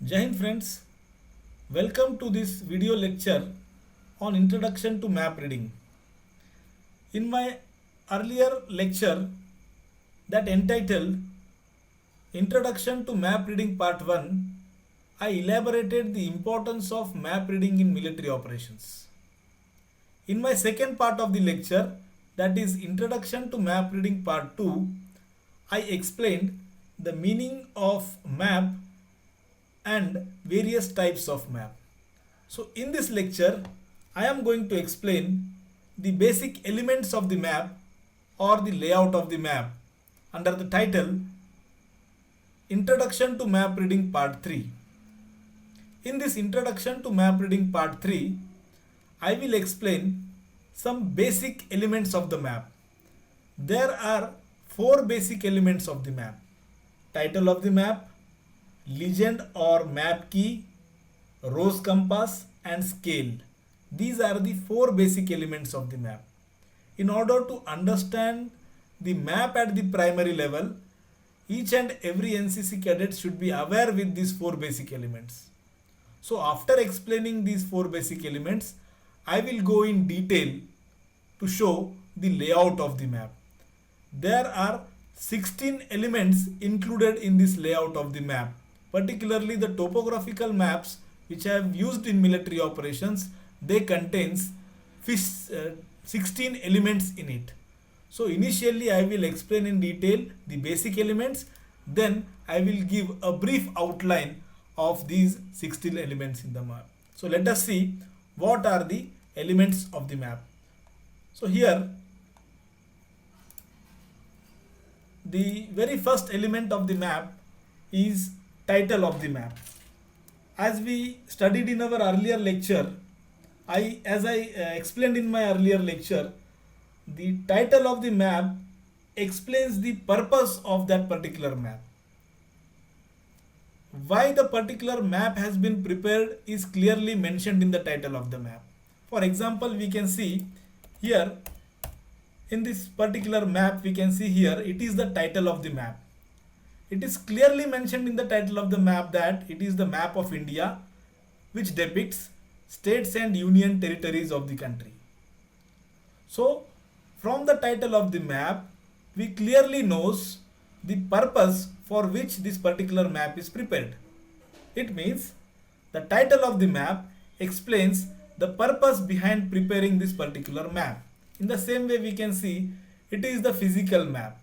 Jai Hind friends, welcome to this video lecture on Introduction to Map Reading. In my earlier lecture that entitled Introduction to Map Reading Part 1, I elaborated the importance of map reading in military operations. In my second part of the lecture, that is Introduction to Map Reading Part 2, I explained the meaning of map and various types of map. So in this lecture, I am going to explain the basic elements of the map or the layout of the map under the title Introduction to Map Reading Part 3. In this Introduction to Map Reading Part 3, I will explain some basic elements of the map. There are four basic elements of the map: title of the map, legend or map key, rose compass, and scale. These are the four basic elements of the map. In order to understand the map at the primary level, each and every NCC cadet should be aware with these four basic elements. So after explaining these four basic elements, I will go in detail to show the layout of the map. There are 16 elements included in this layout of the map. Particularly the topographical maps which I have used in military operations, they contains 16 elements in it. So initially I will explain in detail the basic elements, then I will give a brief outline of these 16 elements in the map. So let us see what are the elements of the map. So here the very first element of the map is title of the map. As we studied in our earlier lecture, as I explained in my earlier lecture, the title of the map explains the purpose of that particular map. Why the particular map has been prepared is clearly mentioned in the title of the map. For example, we can see here in this particular map, we can see here it is the title of the map. It is clearly mentioned in the title of the map that it is the map of India which depicts states and union territories of the country. So from the title of the map, we clearly knows the purpose for which this particular map is prepared. It means the title of the map explains the purpose behind preparing this particular map. In the same way, we can see it is the physical map.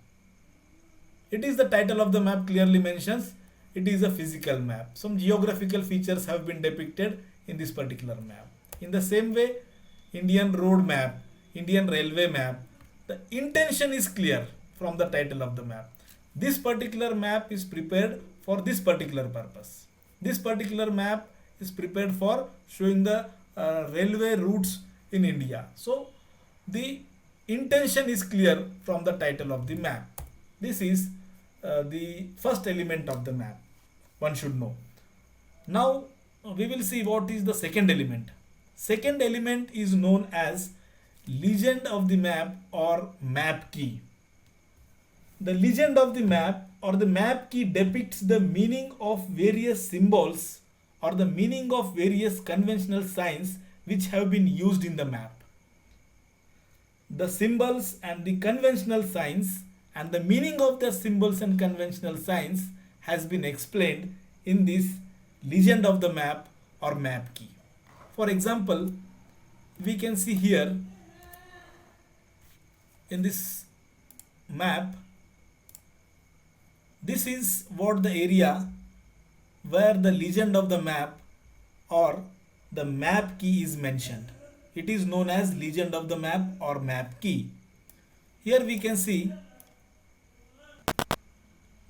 It is the title of the map clearly mentions it is a physical map. Some geographical features have been depicted in this particular map. In the same way, Indian road map, Indian railway map, the intention is clear from the title of the map. This particular map is prepared for this particular purpose. This particular map is prepared for showing the railway routes in India. So the intention is clear from the title of the map. This is the first element of the map, one should know. Now we will see what is the second element. Second element is known as legend of the map or map key. The legend of the map or the map key depicts the meaning of various symbols or the meaning of various conventional signs which have been used in the map. The symbols and the conventional signs and the meaning of the symbols and conventional signs has been explained in this legend of the map or map key. For example, we can see here in this map, this is what the area where the legend of the map or the map key is mentioned. It is known as legend of the map or map key. Here we can see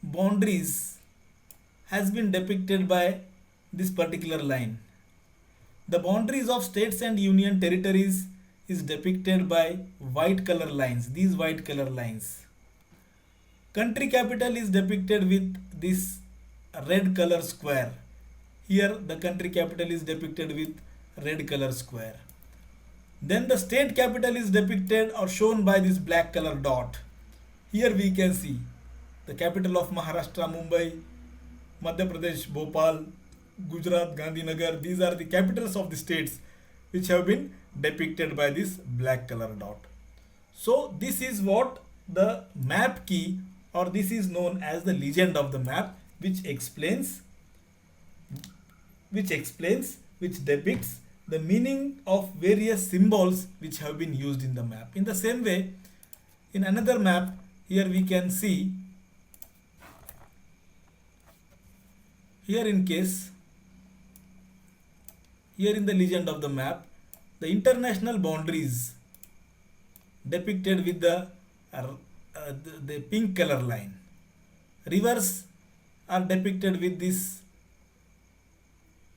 boundaries has been depicted by this particular line. The boundaries of states and union territories is depicted by white color lines, these white color lines. Country capital is depicted with this red color square. Here the country capital is depicted with red color square. Then the state capital is depicted or shown by this black color dot. Here we can see the capital of Maharashtra, Mumbai, Madhya Pradesh, Bhopal, Gujarat, Gandhinagar, these are the capitals of the states which have been depicted by this black color dot. So this is what the map key, or this is known as the legend of the map, which explains, which depicts the meaning of various symbols which have been used in the map. In the same way, in another map, here we can see, here in case, here in the legend of the map, the international boundaries depicted with the pink color line. Rivers are depicted with this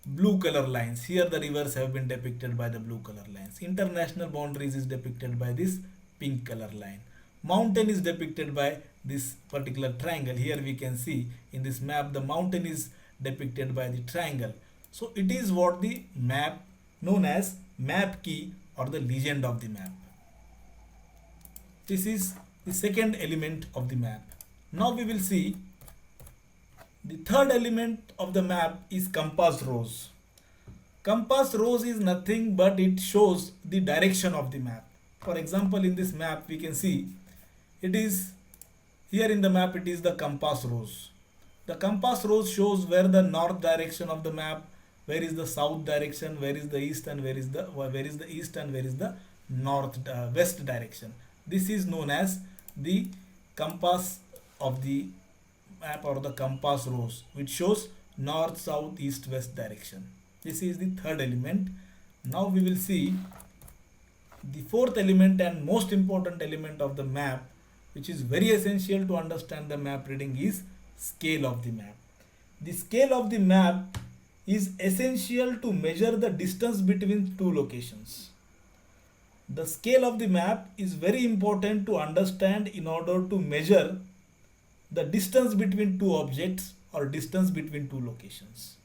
blue color lines. Here the rivers have been depicted by the blue color lines. International boundaries is depicted by this pink color line. Mountain is depicted by this particular triangle. Here we can see in this map the mountain is depicted by the triangle. So it is what the map known as map key or the legend of the map. This is the second element of the map. Now we will see the third element of the map is compass rose. Compass rose is nothing but it shows the direction of the map. For example, in this map we can see it is, here in the map it is the compass rose. The compass rose shows where the north direction of the map, where is the south direction, where is the east, and where is the east and where is the north west direction. This is known as the compass of the map or the compass rose, which shows north, south, east, west direction. This is the third element. Now we will see the fourth element and most important element of the map, which is very essential to understand the map reading, is scale of the map. The scale of the map is essential to measure the distance between two locations. The scale of the map is very important to understand in order to measure the distance between two objects or distance between two locations.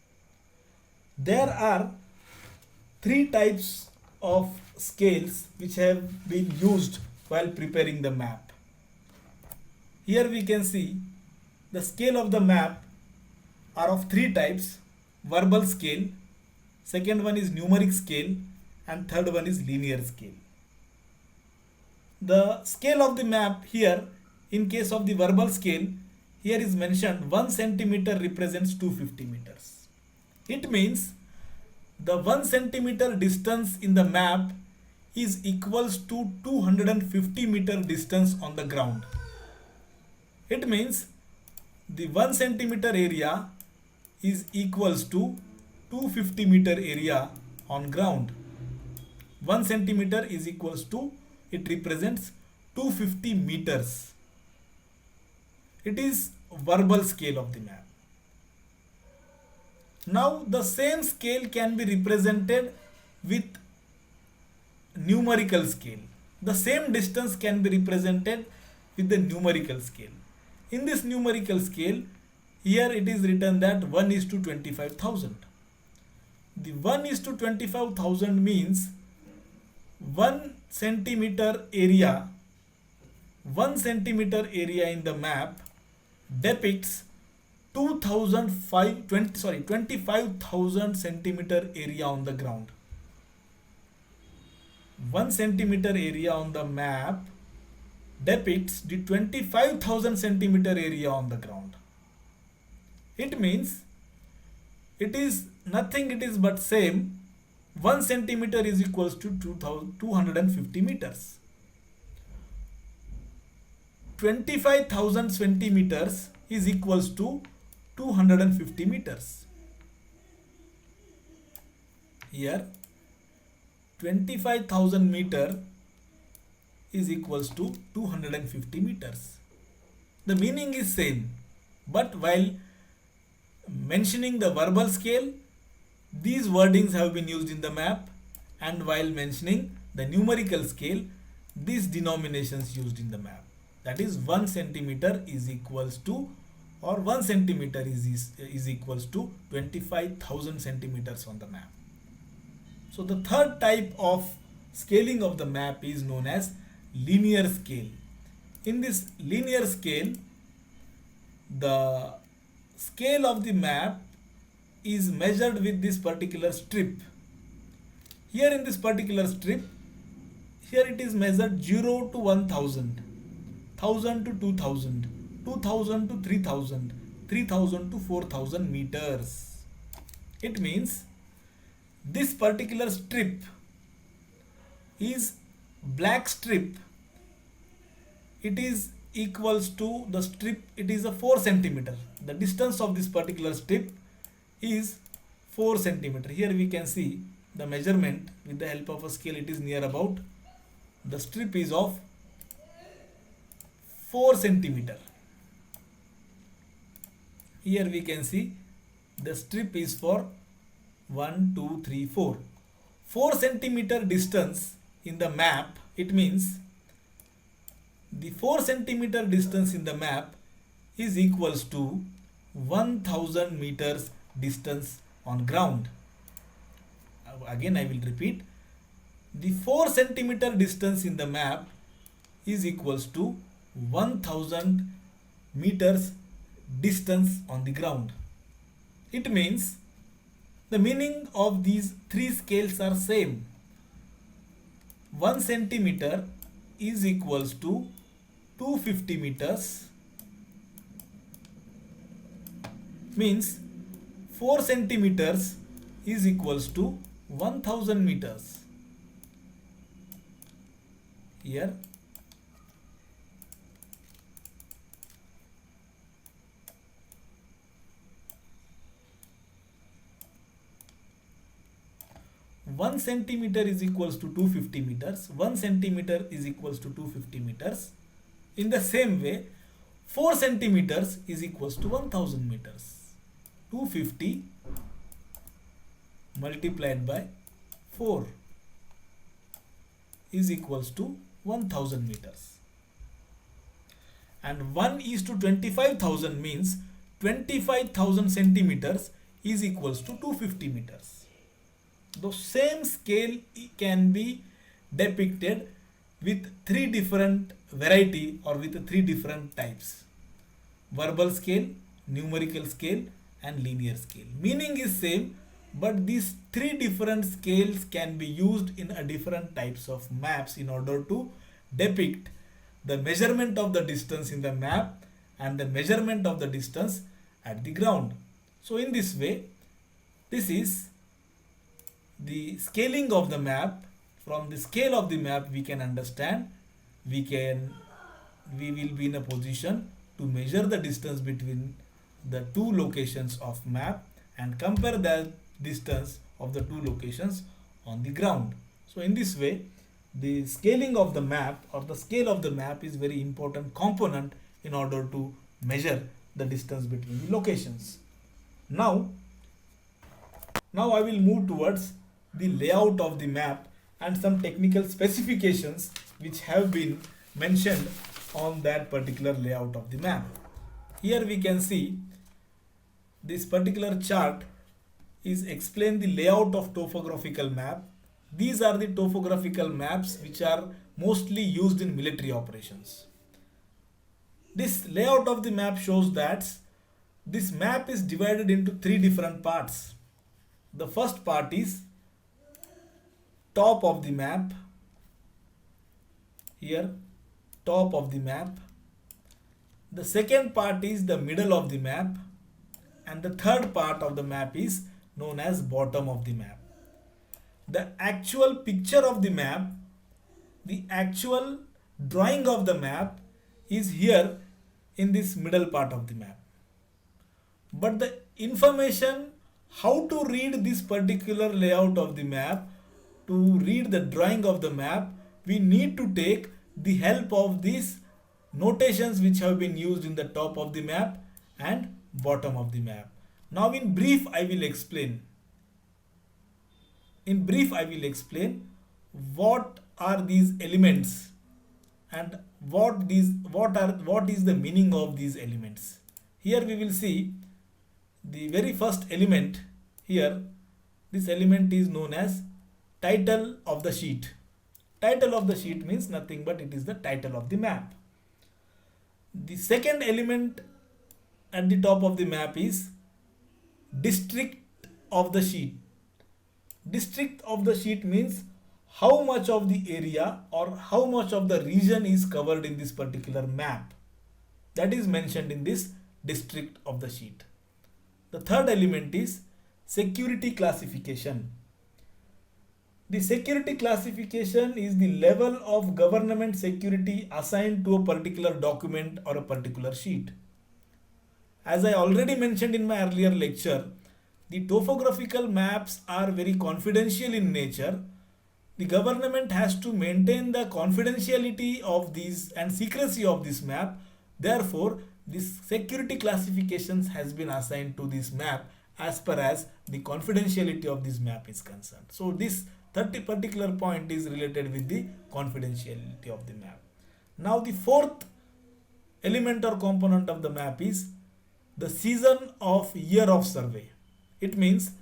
There are three types of scales which have been used while preparing the map. Here we can see the scale of the map are of three types: verbal scale, second one is numeric scale, and third one is linear scale. The scale of the map here, in case of the verbal scale, here is mentioned 1 centimeter represents 250 meters. It means the 1 centimeter distance in the map is equals to 250 meter distance on the ground. It means the 1 centimeter area is equals to 250 meter area on ground. 1 centimeter is equals to, it represents 250 meters. It is verbal scale of the map. Now the same scale can be represented with numerical scale. The same distance can be represented with the numerical scale. In this numerical scale, here it is written that 1 is to 25,000. The 1 is to 25,000 means 1 centimeter area, 1 centimeter area in the map depicts 25,000 centimeter area on the ground. 1 centimeter area on the map depicts the 25,000 centimeter area on the ground. It means it is nothing, it is but same. 1 centimeter is equals to 250 meters. 25,000 centimeters is equals to 250 meters. Here 25,000 meter is equals to 250 meters. The meaning is same, but while mentioning the verbal scale, these wordings have been used in the map, and while mentioning the numerical scale, these denominations used in the map. That is 1 centimeter is equals to, or 1 centimeter is equals to 25,000 centimeters on the map. So the third type of scaling of the map is known as linear scale. In this linear scale, the scale of the map is measured with this particular strip. Here in this particular strip, here it is measured 0 to 1000, 1000 to 2000, 2000 to 3000, 3000 to 4000 meters. It means this particular strip is black strip. It is equals to the strip, it is a 4 centimeter. The distance of this particular strip is 4 centimeter. Here we can see the measurement with the help of a scale. It is near about, the strip is of 4 centimeter. Here we can see the strip is for 1, 2, 3, 4. 4 centimeter distance in the map. It means the 4 centimeter distance in the map is equals to 1000 meters distance on ground. Again I will repeat, the 4 centimeter distance in the map is equals to 1000 meters distance on the ground. It means the meaning of these three scales are same. 1 centimeter is equals to 250 meters, means 4 centimeters is equals to 1000 meters. Here one centimeter is equals to 250 meters. 1 centimeter is equals to 250 meters. In the same way, 4 centimeters is equals to 1000 meters. 250 multiplied by 4 is equals to 1000 meters. And 1 is to 25,000 means 25,000 centimeters is equals to 250 meters. The same scale can be depicted with three different variety or with three different types: verbal scale, numerical scale and linear scale. Meaning is same, but these three different scales can be used in a different types of maps in order to depict the measurement of the distance in the map and the measurement of the distance at the ground. So in this way, this is the scaling of the map. From the scale of the map we can understand, we will be in a position to measure the distance between the two locations of map and compare the distance of the two locations on the ground. So in this way, the scaling of the map or the scale of the map is very important component in order to measure the distance between the locations. Now I will move towards the layout of the map and some technical specifications which have been mentioned on that particular layout of the map. Here we can see this particular chart is explain the layout of topographical map. These are the topographical maps which are mostly used in military operations. This layout of the map shows that this map is divided into three different parts. The first part is top of the map. Here, top of the map. The second part is the middle of the map, and the third part of the map is known as bottom of the map. The actual picture of the map, the actual drawing of the map is here in this middle part of the map. But the information how to read this particular layout of the map, to read the drawing of the map, we need to take the help of these notations which have been used in the top of the map and bottom of the map. Now in brief I will explain. In brief I will explain what are these elements and what is the meaning of these elements. Here we will see the very first element. Here this element is known as title of the sheet. Title of the sheet means nothing but it is the title of the map. The second element at the top of the map is district of the sheet. District of the sheet means how much of the area or how much of the region is covered in this particular map. That is mentioned in this district of the sheet. The third element is security classification. The security classification is the level of government security assigned to a particular document or a particular sheet. As I already mentioned in my earlier lecture, the topographical maps are very confidential in nature. The government has to maintain the confidentiality of these and secrecy of this map. Therefore, this security classifications has been assigned to this map as per as the confidentiality of this map is concerned. So this 30 particular point is related with the confidentiality of the map. Now the fourth element or component of the map is the season of year of survey. It means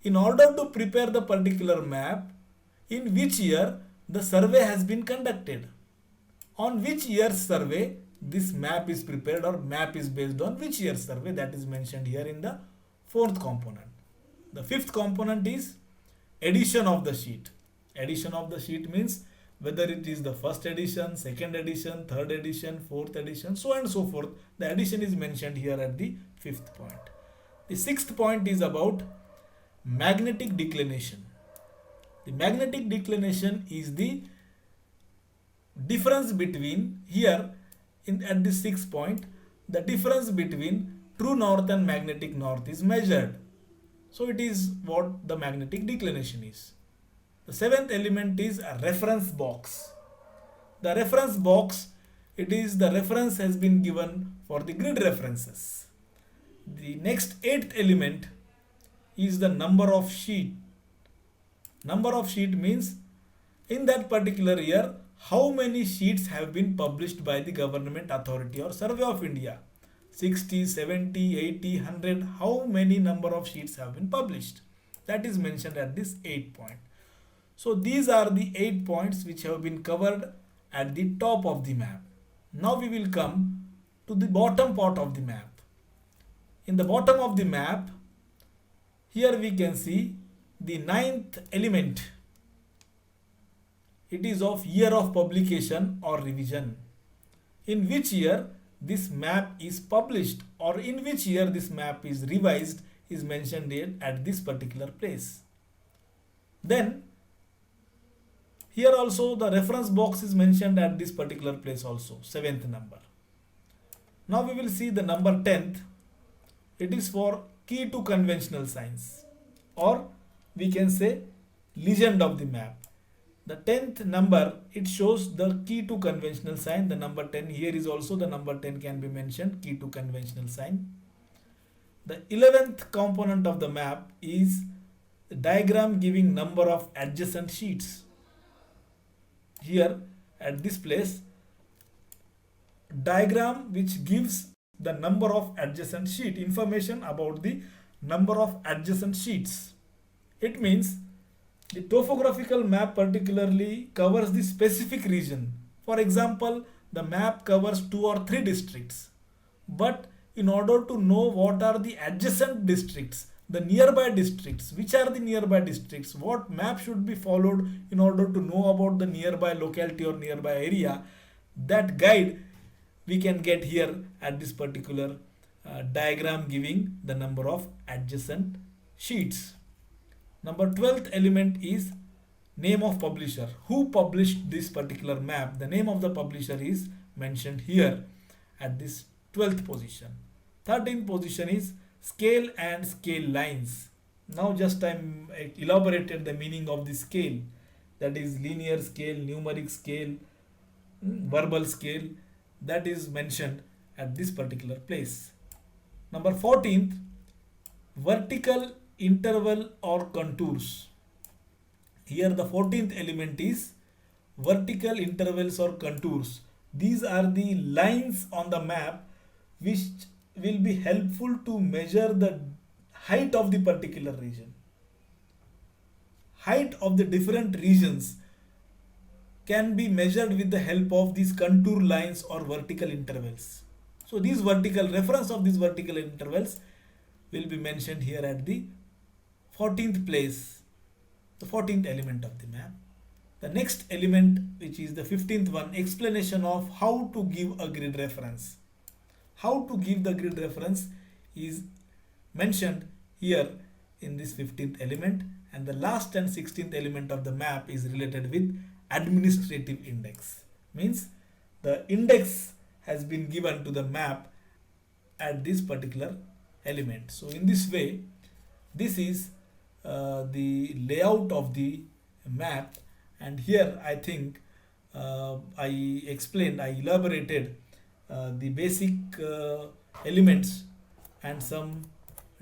in order to prepare the particular map, in which year the survey has been conducted. On which year's survey this map is prepared or map is based on which year's survey, that is mentioned here in the fourth component. The fifth component is edition of the sheet. Edition of the sheet means whether it is the first edition, second edition, third edition, fourth edition, so on and so forth. The edition is mentioned here at the fifth point. The sixth point is about magnetic declination. The magnetic declination is the difference between here at the sixth point, the difference between true north and magnetic north is measured. So it is what the magnetic declination is. The seventh element is a reference box. The reference box, it is the reference has been given for the grid references. The next eighth element is the number of sheet. Number of sheet means in that particular year how many sheets have been published by the government authority or Survey of India. 60, 70, 80, 100, how many number of sheets have been published. That is mentioned at this 8th point. So these are the 8 points which have been covered at the top of the map. Now we will come to the bottom part of the map. In the bottom of the map, here we can see the 9th element. It is of year of publication or revision. In which year this map is published or in which year this map is revised is mentioned here at this particular place. Then here also the reference box is mentioned at this particular place also, 7th number. Now we will see the number 10th. It is for key to conventional signs, or we can say legend of the map. The 10th number, it shows the key to conventional sign. The number 10 here is also the number 10 can be mentioned, key to conventional sign. The 11th component of the map is the diagram giving number of adjacent sheets. Here at this place, diagram which gives the number of adjacent sheet, information about the number of adjacent sheets. It means the topographical map particularly covers the specific region. For example, the map covers 2 or 3 districts. But in order to know what are the adjacent districts, the nearby districts, which are the nearby districts, what map should be followed in order to know about the nearby locality or nearby area, that guide we can get here at this particular diagram giving the number of adjacent sheets. Number 12th element is name of publisher. Who published this particular map? The name of the publisher is mentioned here at this 12th position. 13th position is scale and scale lines. Now just I elaborated the meaning of the scale, that is linear scale, numeric scale, verbal scale, that is mentioned at this particular place. Number 14th, vertical interval or contours. Here the 14th element is vertical intervals or contours. These are the lines on the map which will be helpful to measure the height of the particular region. Height of the different regions can be measured with the help of these contour lines or vertical intervals. So these reference of these vertical intervals will be mentioned here at the 14th place, the 14th element of the map. The next element, which is the 15th one, explanation of how to give a grid reference. How to give the grid reference is mentioned here in this 15th element, and the last and 16th element of the map is related with administrative index. Means the index has been given to the map at this particular element. So in this way, this is the layout of the map, and here I think I explained, I elaborated the basic elements and some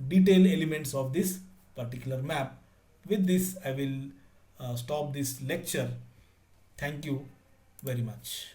detailed elements of this particular map. With this I will stop this lecture. Thank you very much.